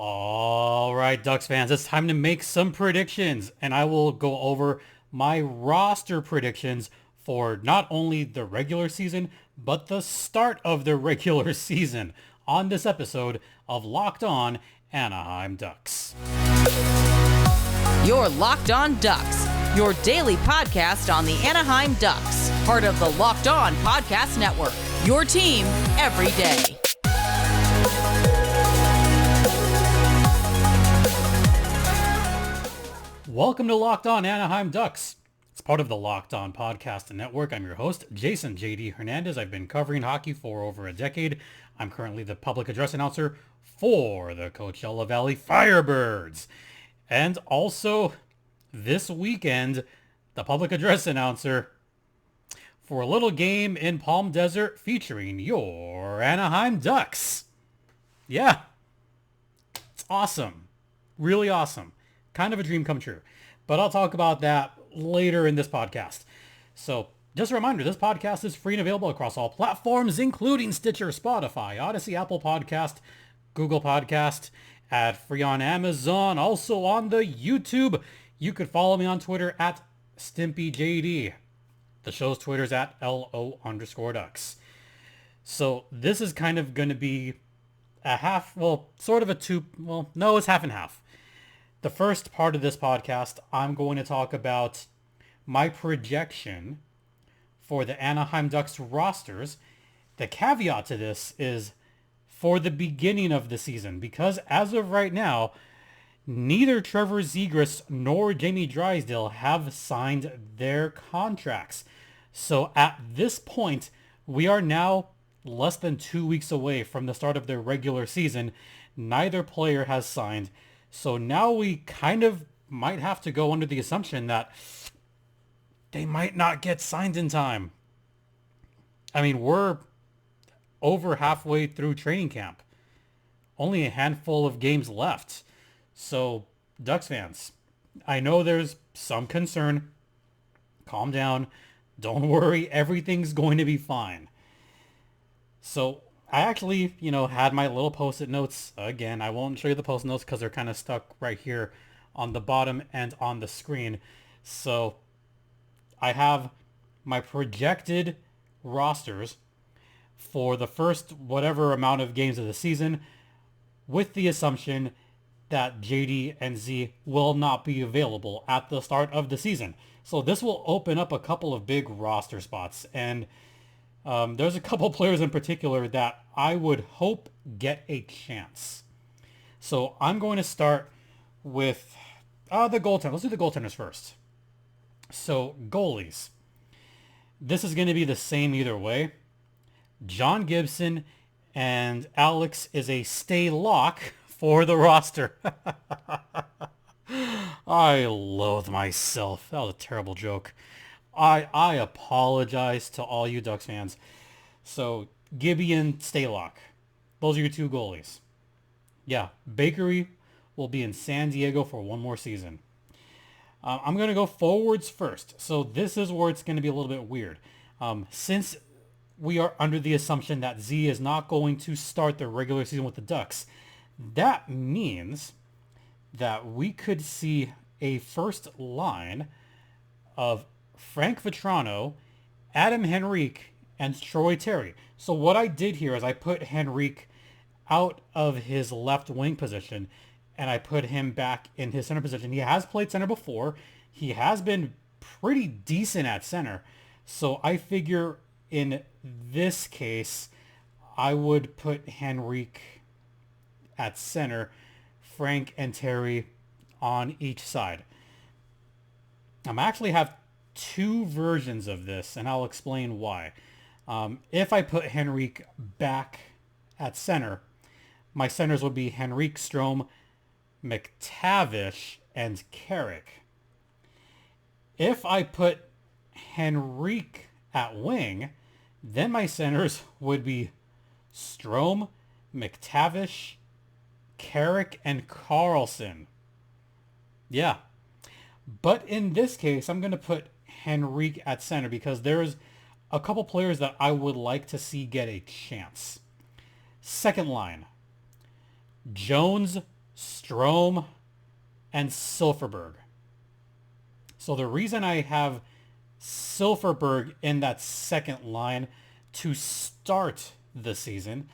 All right, Ducks fans, it's time to make some predictions, and I will go over my roster predictions for not only the regular season, but the start of the regular season on this episode of Locked On Anaheim Ducks. You're Locked On Ducks, your daily podcast on the Anaheim Ducks, part of the Locked On Podcast Network, your team every day. Welcome to Locked On Anaheim Ducks. It's part of the Locked On Podcast Network. I'm your host, Jason J.D. Hernandez. I've been covering hockey for over a decade. I'm currently the public address announcer for the Coachella Valley Firebirds. And also, this weekend, the public address announcer for a little game in Palm Desert featuring your Anaheim Ducks. Yeah, it's awesome. Really awesome. Kind of a dream come true. But I'll talk about that later in this podcast. So just a reminder, this podcast is free and available across all platforms, including Stitcher, Spotify, Odyssey, Apple Podcast, Google Podcast, ad-free on Amazon, also on the YouTube. You could follow me on Twitter at StimpyJD. The show's Twitter's at LO_Ducks. So this is kind of going to be a half, sort of a two, no, it's half and half. The first part of this podcast, I'm going to talk about my projection for the Anaheim Ducks rosters. The caveat to this is for the beginning of the season, because as of right now, neither Trevor Zegras nor Jamie Drysdale have signed their contracts. So at this point, we are now less than 2 weeks away from the start of their regular season. Neither player has signed. So now we kind of might have to go under the assumption that they might not get signed in time. I mean, we're over halfway through training camp. Only a handful of games left. So, Ducks fans, I know there's some concern. Calm down. Don't worry. Everything's going to be fine. So, I actually, had my little post-it notes. Again, I won't show you the post-it notes because they're kind of stuck right here on the bottom and on the screen. So I have my projected rosters for the first whatever amount of games of the season, with the assumption that JD and Z will not be available at the start of the season. So this will open up a couple of big roster spots, and there's a couple players in particular that I would hope get a chance. So I'm going to start with the goaltender. Let's do the goaltenders first. So goalies. This is going to be the same either way. John Gibson and Alex is a stay lock for the roster. I loathe myself. That was a terrible joke. I apologize to all you Ducks fans. So, Gibby and Staylock. Those are your two goalies. Yeah, Bakery will be in San Diego for one more season. I'm going to go forwards first. So, this is where it's going to be a little bit weird. Since we are under the assumption that Z is not going to start the regular season with the Ducks, that means that we could see a first line of Frank Vatrano, Adam Henrique, and Troy Terry. So what I did here is I put Henrique out of his left wing position and I put him back in his center position. He has played center before. He has been pretty decent at center. So I figure in this case, I would put Henrique at center, Frank and Terry on each side. I actually have two versions of this, and I'll explain why. If I put Henrique back at center, my centers would be Henrique, Strome, McTavish, and Carrick. If I put Henrique at wing, then my centers would be Strome, McTavish, Carrick, and Carlson. Yeah. But in this case, I'm going to put Henrique at center because there's a couple players that I would like to see get a chance. Second line, Jones, Strome, and Silfverberg. So the reason I have Silfverberg in that second line to start the season,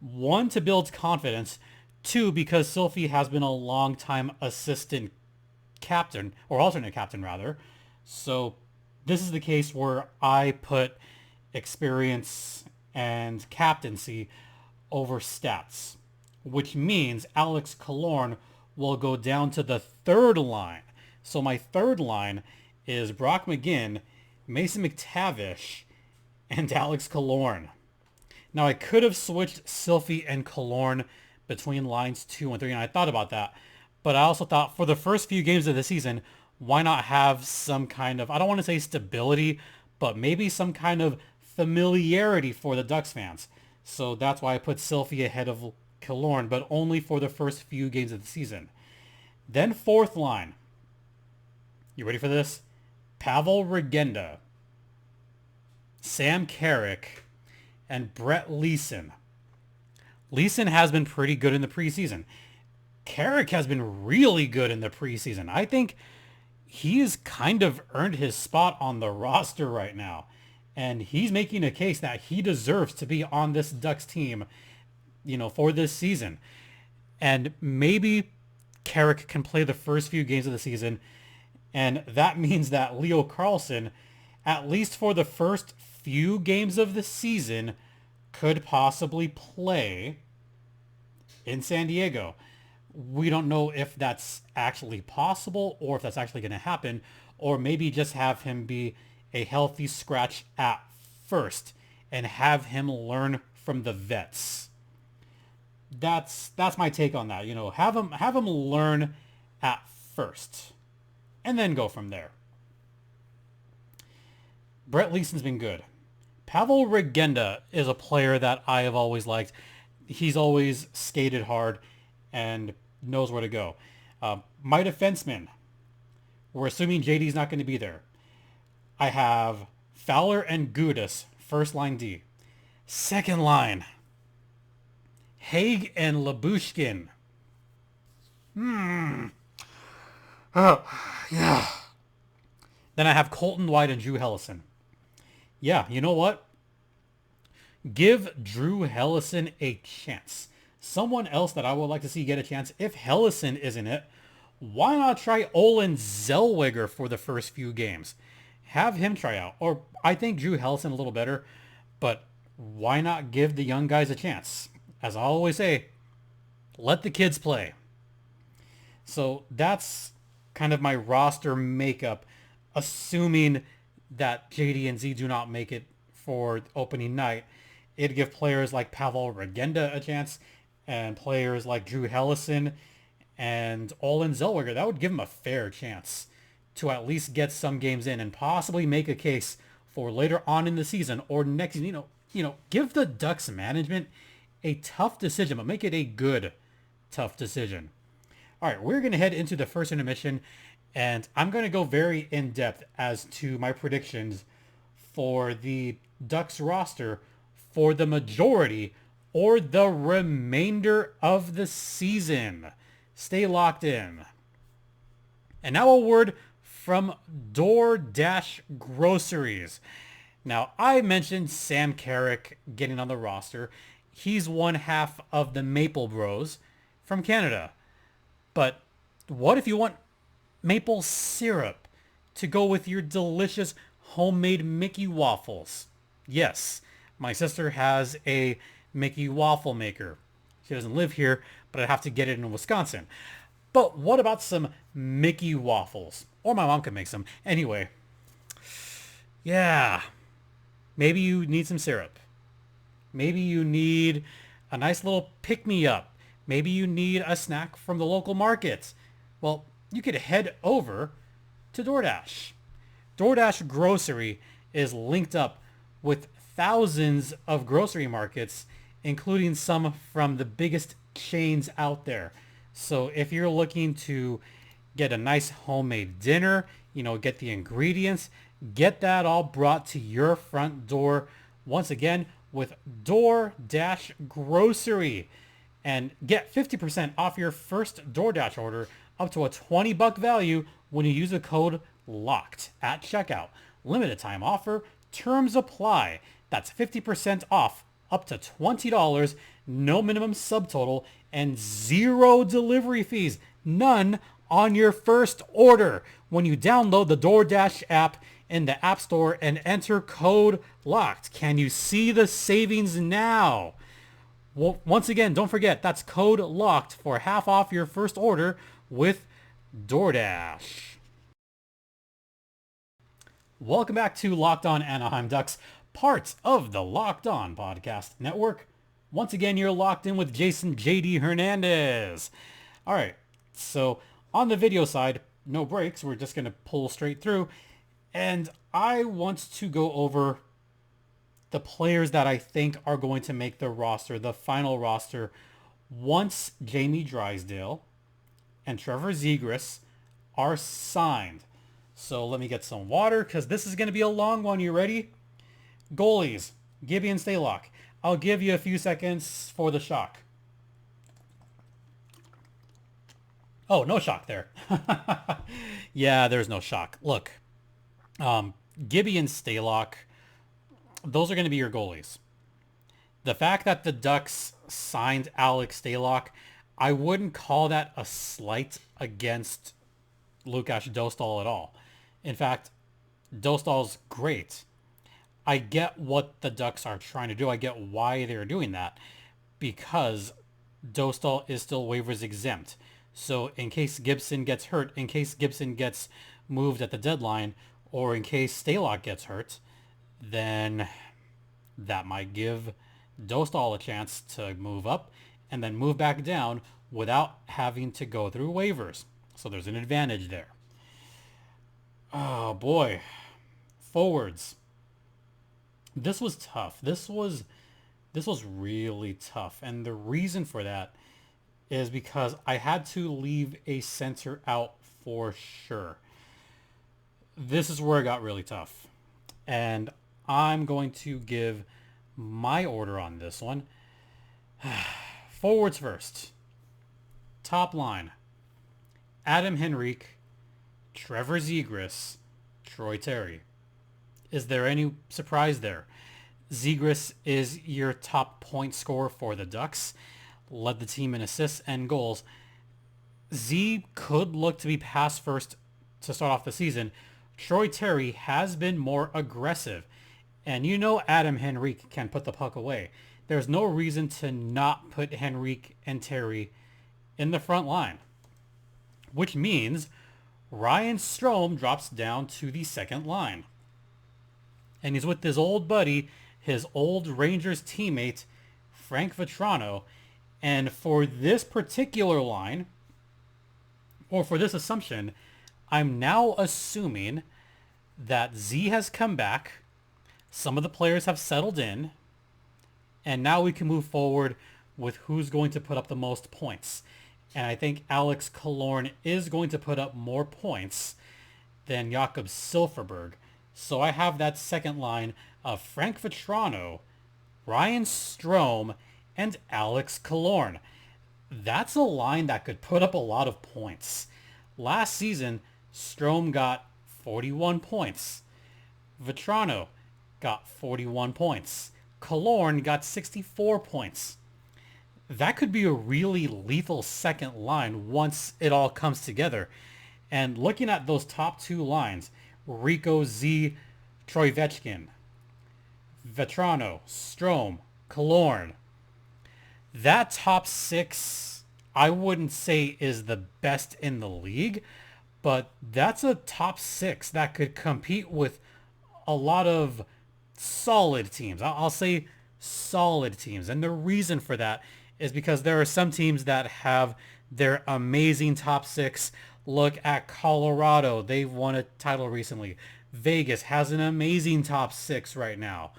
one, to build confidence, two, because Silfy has been a long-time assistant captain, or alternate captain rather. So this is the case where I put experience and captaincy over stats, which means Alex Killorn will go down to the third line. So my third line is Brock McGinn, Mason McTavish, and Alex Killorn. Now I could have switched Silfy and Killorn between lines 2 and 3, and I thought about that. But I also thought for the first few games of the season, why not have some kind of, I don't want to say stability, but maybe some kind of familiarity for the Ducks fans. So that's why I put Silfy ahead of Killorn, but only for the first few games of the season. Then fourth line. You ready for this? Pavel Regenda, Sam Carrick, and Brett Leason. Leason has been pretty good in the preseason. Carrick has been really good in the preseason. I think he's kind of earned his spot on the roster right now. And he's making a case that he deserves to be on this Ducks team, for this season. And maybe Carrick can play the first few games of the season. And that means that Leo Carlsson, at least for the first few games of the season, could possibly play in San Diego. We don't know if that's actually possible or if that's actually going to happen, or maybe just have him be a healthy scratch at first and have him learn from the vets. That's my take on that. Have him learn at first and then go from there. Brett Leason's been good. Pavel Regenda is a player that I have always liked. He's always skated hard and knows where to go. My defenseman, we're assuming JD's not going to be there. I have Fowler and Gudas, first line D. Second line, Haig and Labushkin. Oh, yeah. Then I have Colton White and Drew Hellison. Yeah, you know what? Give Drew Hellison a chance. Someone else that I would like to see get a chance, if Hellison isn't it, why not try Olin Zellweger for the first few games? Have him try out. Or I think Drew Hellison a little better, but why not give the young guys a chance? As I always say, let the kids play. So that's kind of my roster makeup, assuming that JD and Z do not make it for opening night. It'd give players like Pavel Regenda a chance, and players like Drew Hellison and Olin Zellweger, that would give them a fair chance to at least get some games in and possibly make a case for later on in the season or next, give the Ducks management a tough decision, but make it a good, tough decision. All right, we're going to head into the first intermission, and I'm going to go very in-depth as to my predictions for the Ducks roster for the majority or the remainder of the season. Stay locked in. And now a word from DoorDash Groceries. Now, I mentioned Sam Carrick getting on the roster. He's one half of the Maple Bros from Canada. But what if you want maple syrup to go with your delicious homemade Mickey waffles? Yes, my sister has a Mickey waffle maker. She doesn't live here, but I'd have to get it in Wisconsin. But what about some Mickey waffles? Or my mom could make some. Anyway, yeah, maybe you need some syrup. Maybe you need a nice little pick-me-up. Maybe you need a snack from the local market. Well, you could head over to DoorDash. DoorDash Grocery is linked up with thousands of grocery markets, including some from the biggest chains out there. So if you're looking to get a nice homemade dinner, get the ingredients, get that all brought to your front door. Once again, with DoorDash Grocery. and get 50% off your first DoorDash order up to a $20 value when you use the code LOCKED at checkout. Limited time offer. Terms apply. That's 50% off up to $20, no minimum subtotal, and 0 delivery fees. None on your first order when you download the DoorDash app in the App Store and enter code LOCKED. Can you see the savings now? Well, once again, don't forget, that's code LOCKED for half off your first order with DoorDash. Welcome back to Locked On Anaheim Ducks, part of the Locked On Podcast Network. Once again, you're locked in with Jason JD Hernandez. All right, so on the video side, no breaks. We're just going to pull straight through. And I want to go over the players that I think are going to make the roster, the final roster, once Jamie Drysdale and Trevor Zegras are signed. So let me get some water because this is going to be a long one. You ready? Goalies, Gibby and Stalock. I'll give you a few seconds for the shock. Oh, no shock there. Yeah, there's no shock. Look, Gibby and Stalock, those are going to be your goalies. The fact that the Ducks signed Alex Stalock, I wouldn't call that a slight against Lukáš Dostal at all. In fact, Dostal's great. I get what the Ducks are trying to do. I get why they're doing that. Because Dostal is still waivers exempt. So in case Gibson gets hurt, in case Gibson gets moved at the deadline, or in case Stalock gets hurt, then that might give Dostal a chance to move up and then move back down without having to go through waivers. So there's an advantage there. Oh boy. Forwards. This was tough. This was really tough. And the reason for that is because I had to leave a center out for sure. This is where it got really tough. And I'm going to give my order on this one. Forwards first. Top line. Adam Henrique, Trevor Zegras, Troy Terry. Is there any surprise there? Zegras is your top point scorer for the Ducks. Led the team in assists and goals. Z could look to be pass first to start off the season. Troy Terry has been more aggressive. And you know Adam Henrique can put the puck away. There's no reason to not put Henrique and Terry in the front line. Which means Ryan Strome drops down to the second line. And he's with his old buddy, his old Rangers teammate, Frank Vetrano. And for this particular line, or for this assumption, I'm now assuming that Z has come back, some of the players have settled in, and now we can move forward with who's going to put up the most points. And I think Alex Killorn is going to put up more points than Jakob Silfverberg. So I have that second line of Frank Vetrano, Ryan Strome, and Alex Killorn. That's a line that could put up a lot of points. Last season, Strome got 41 points. Vetrano got 41 points. Killorn got 64 points. That could be a really lethal second line once it all comes together. And looking at those top two lines, Rico Z, Troy Vetchkin, Vetrano, Strome, Killorn, that top six, I wouldn't say is the best in the league, but that's a top six that could compete with a lot of solid teams. I'll say solid teams. And the reason for that is because there are some teams that have their amazing top six. Look at Colorado. They've won a title recently. Vegas has an amazing top six right now.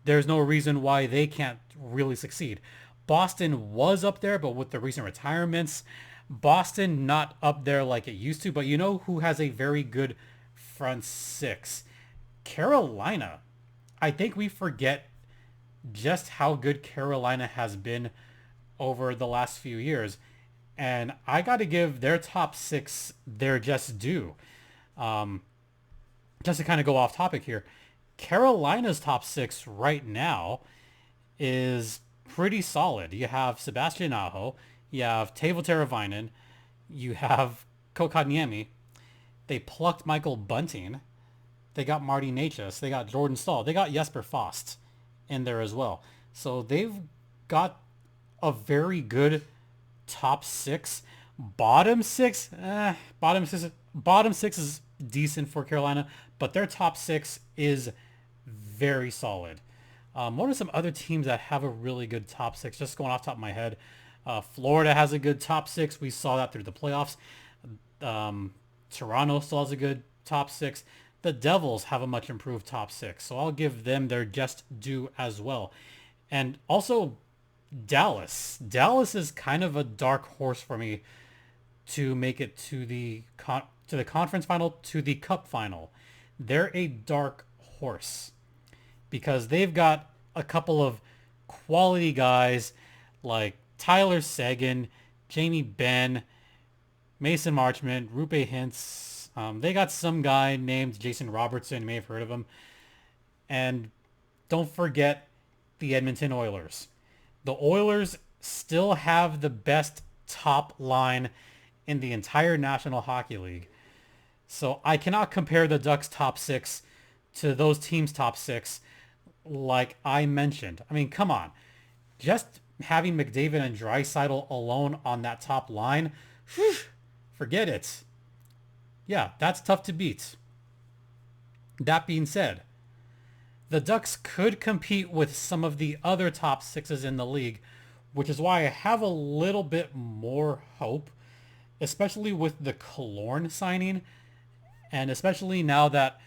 There's no reason why they can't really succeed. Boston was up there, but with the recent retirements, Boston not up there like it used to. But you know who has a very good front six? Carolina. I think we forget just how good Carolina has been over the last few years. And I got to give their top 6 their just due. Just to kind of go off topic here, Carolina's top 6 right now is pretty solid. You have Sebastian Aho, you have Teuvo Teravainen, you have Kotkaniemi. They plucked Michael Bunting. They got Marty Necas. They got Jordan Staal. They got Jesper Fast in there as well. So they've got a very good top 6. Bottom 6, bottom six is decent for Carolina, but their top 6 is very solid. What are some other teams that have a really good top 6? Just going off the top of my head, Florida has a good top 6. We saw that through the playoffs. Toronto still has a good top 6. The Devils have a much improved top 6, so I'll give them their just due as well. And also Dallas. Dallas is kind of a dark horse for me to make it to the conference final, to the cup final. They're a dark horse because they've got a couple of quality guys like Tyler Seguin, Jamie Benn, Mason Marchment, Rupe Hintz. They got some guy named Jason Robertson. You may have heard of him. And don't forget the Edmonton Oilers. The Oilers still have the best top line in the entire National Hockey League. So I cannot compare the Ducks' top 6 to those teams' top 6 like I mentioned. I mean, come on. Just having McDavid and Drysdale alone on that top line, whew, forget it. Yeah, that's tough to beat. That being said, the Ducks could compete with some of the other top 6s in the league, which is why I have a little bit more hope, especially with the Killorn signing, and especially now that,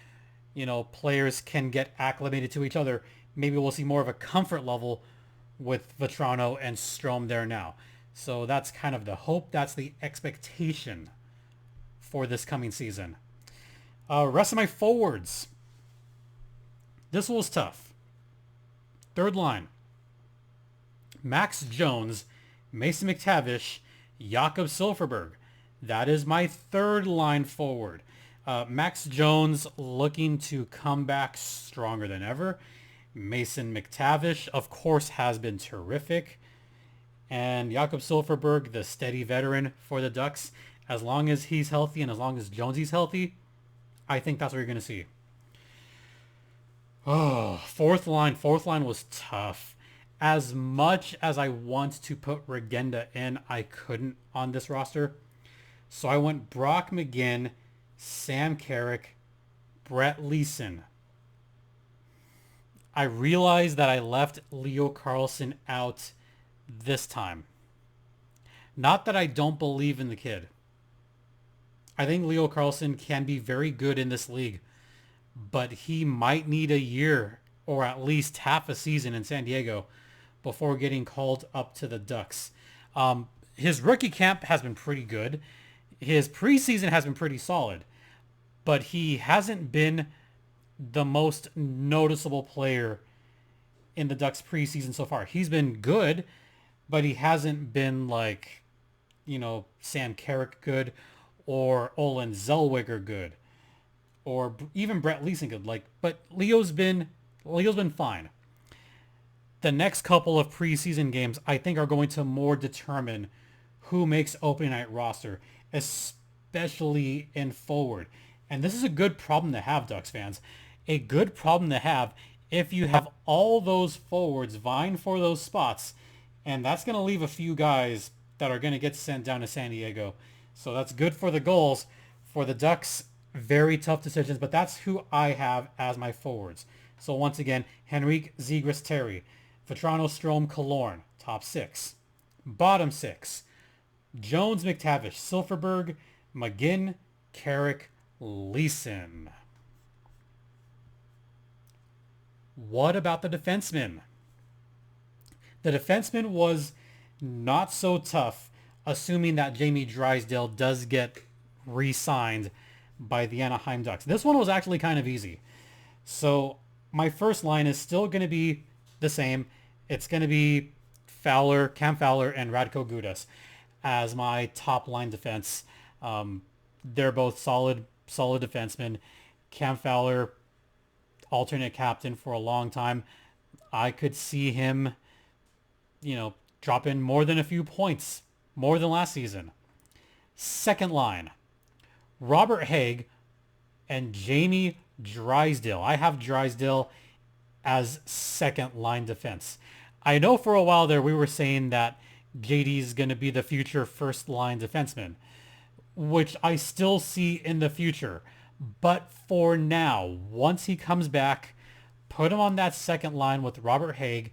players can get acclimated to each other. Maybe we'll see more of a comfort level with Vetrano and Strome there now. So that's kind of the hope. That's the expectation for this coming season. Rest of my forwards. This was tough. Third line. Max Jones, Mason McTavish, Jakob Silfverberg. That is my third line forward. Max Jones looking to come back stronger than ever. Mason McTavish, of course, has been terrific. And Jakob Silfverberg, the steady veteran for the Ducks. As long as he's healthy and as long as Jonesy's healthy, I think that's what you're going to see. Oh, fourth line. Fourth line was tough. As much as I want to put Regenda in, I couldn't on this roster. So I went Brock McGinn, Sam Carrick, Brett Leeson. I realized that I left Leo Carlsson out this time. Not that I don't believe in the kid. I think Leo Carlsson can be very good in this league, but he might need a year or at least half a season in San Diego before getting called up to the Ducks. His rookie camp has been pretty good. His preseason has been pretty solid, but he hasn't been the most noticeable player in the Ducks preseason so far. He's been good, but he hasn't been like, Sam Carrick good or Olin Zellweger good or even Brett Leeson good. But Leo's been fine. The next couple of preseason games, I think, are going to more determine who makes opening night roster, especially in forward. And this is a good problem to have, Ducks fans. A good problem to have if you have all those forwards vying for those spots. And that's going to leave a few guys that are going to get sent down to San Diego. So that's good for the goals. For the Ducks, very tough decisions. But that's who I have as my forwards. So once again, Henrique, Zegras, Terry, Vetrano, Strome, Killorn, top 6. Bottom 6, Jones, McTavish, Silfverberg, McGinn, Carrick, Leeson. What about the defenseman? The defenseman was not so tough, assuming that Jamie Drysdale does get re-signed by the Anaheim Ducks. This one was actually kind of easy. So my first line is still going to be the same. It's going to be Cam Fowler, and Radko Gudas as my top line defense. They're both solid defensemen. Cam Fowler, alternate captain for a long time. I could see him, drop in more than a few points, more than last season. Second line, Robert Haig and Jamie Drysdale. I have Drysdale as second line defense. I know for a while there we were saying that JD is going to be the future first line defenseman, which I still see in the future. But for now, once he comes back, put him on that second line with Robert Haig,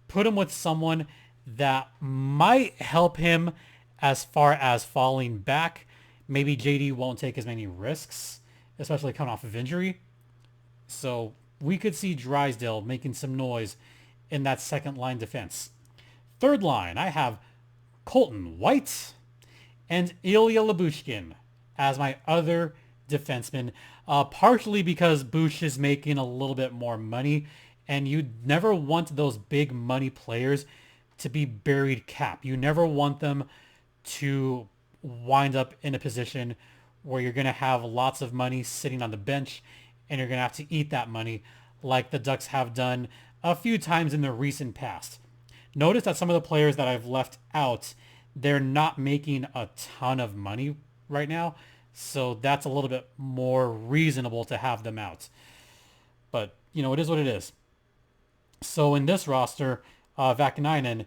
put him with someone that might help him as far as falling back. Maybe JD won't take as many risks, especially coming off of injury. So we could see Drysdale making some noise in that second line defense. Third line, I have Colton White and Ilya Lyubushkin as my other defenseman, partially because Bush is making a little bit more money, and you never want those big money players to be buried cap. You never want them to wind up in a position where you're going to have lots of money sitting on the bench and you're going to have to eat that money like the Ducks have done a few times in the recent past. Notice that some of the players that I've left out, they're not making a ton of money right now. So that's a little bit more reasonable to have them out. But, it is what it is. So in this roster, Vakanainen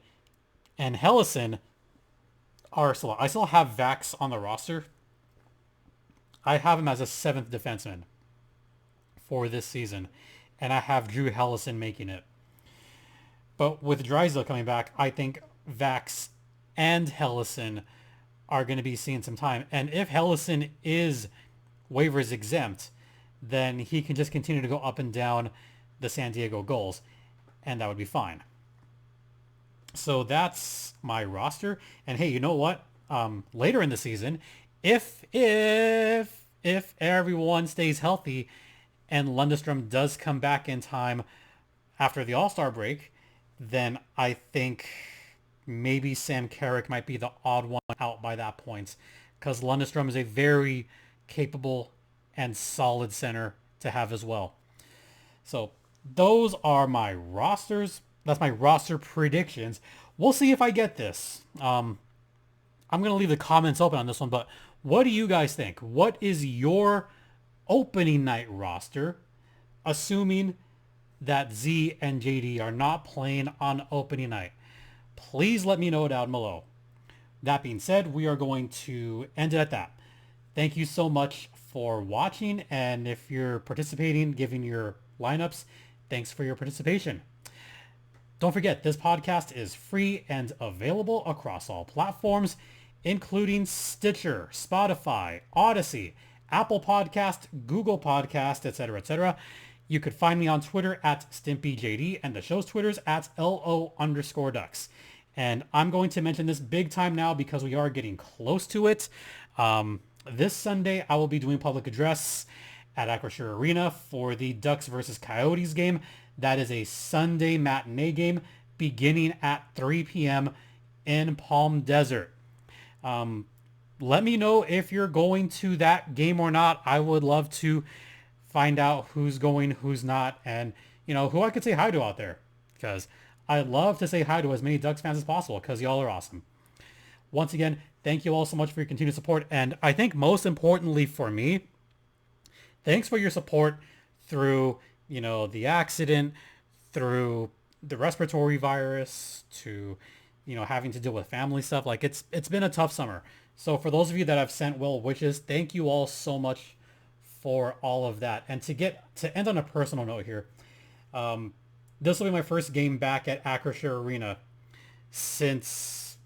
and Helleson are still... I still have Vax on the roster. I have him as a 7th defenseman for this season. And I have Drew Helleson making it. But with Drysdale coming back, I think Vax and Helleson are going to be seeing some time. And if Helleson is waivers exempt, then he can just continue to go up and down the San Diego goals, and that would be fine. So that's my roster. And hey, you know what? Later in the season, if everyone stays healthy and Lundestrom does come back in time after the All-Star break, then I think maybe Sam Carrick might be the odd one out by that point, because Lundestrom is a very capable and solid center to have as well. So those are my rosters. That's my roster predictions. We'll see if I get this. I'm going to leave the comments open on this one, but what do you guys think? What is your opening night roster, assuming that Z and JD are not playing on opening night? Please let me know down below. That being said, we are going to end it at that. Thank you so much for watching, and if you're participating, giving your lineups, thanks for your participation. Don't forget, this podcast is free and available across all platforms, including Stitcher, Spotify, Odyssey, Apple Podcast, Google Podcast, etc., etc. You could find me on Twitter at StimpyJD, and the show's Twitter's at LO_Ducks. And I'm going to mention this big time now because we are getting close to it. This Sunday, I will be doing public address at Acrisure Arena for the Ducks versus Coyotes game. That is a Sunday matinee game beginning at 3 p.m. in Palm Desert. Let me know if you're going to that game or not. I would love to find out who's going, who's not, and who I could say hi to out there, because I love to say hi to as many Ducks fans as possible, because y'all are awesome. Once again, thank you all so much for your continued support, and I think most importantly for me, thanks for your support through the accident, through the respiratory virus, to having to deal with family stuff. Like it's been a tough summer. So for those of you that have sent well wishes, thank you all so much for all of that. And to end on a personal note here, this will be my first game back at Acrisure Arena since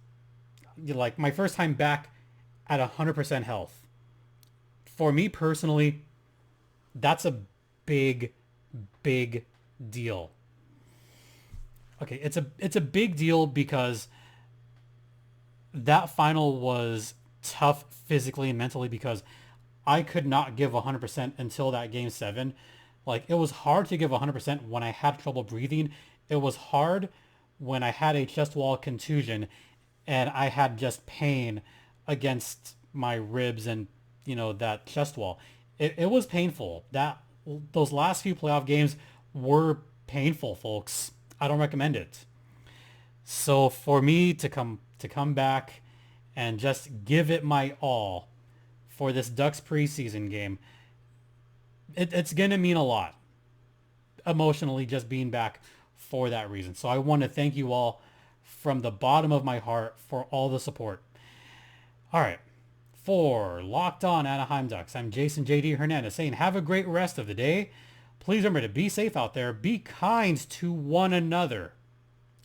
my first time back at 100% health. For me personally, that's a big deal. Okay, it's a big deal because that final was tough physically and mentally, because I could not give 100% until that game 7. Like, it was hard to give 100% when I had trouble breathing. It was hard when I had a chest wall contusion and I had just pain against my ribs and, that chest wall. It was painful. Those last few playoff games were painful, folks. I don't recommend it. So for me to come back and just give it my all for this Ducks preseason game, it's going to mean a lot emotionally, just being back for that reason. So I want to thank you all from the bottom of my heart for all the support. All right. For Locked On Anaheim Ducks, I'm Jason JD Hernandez saying have a great rest of the day. Please remember to be safe out there, be kind to one another,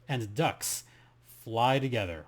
and Ducks fly together.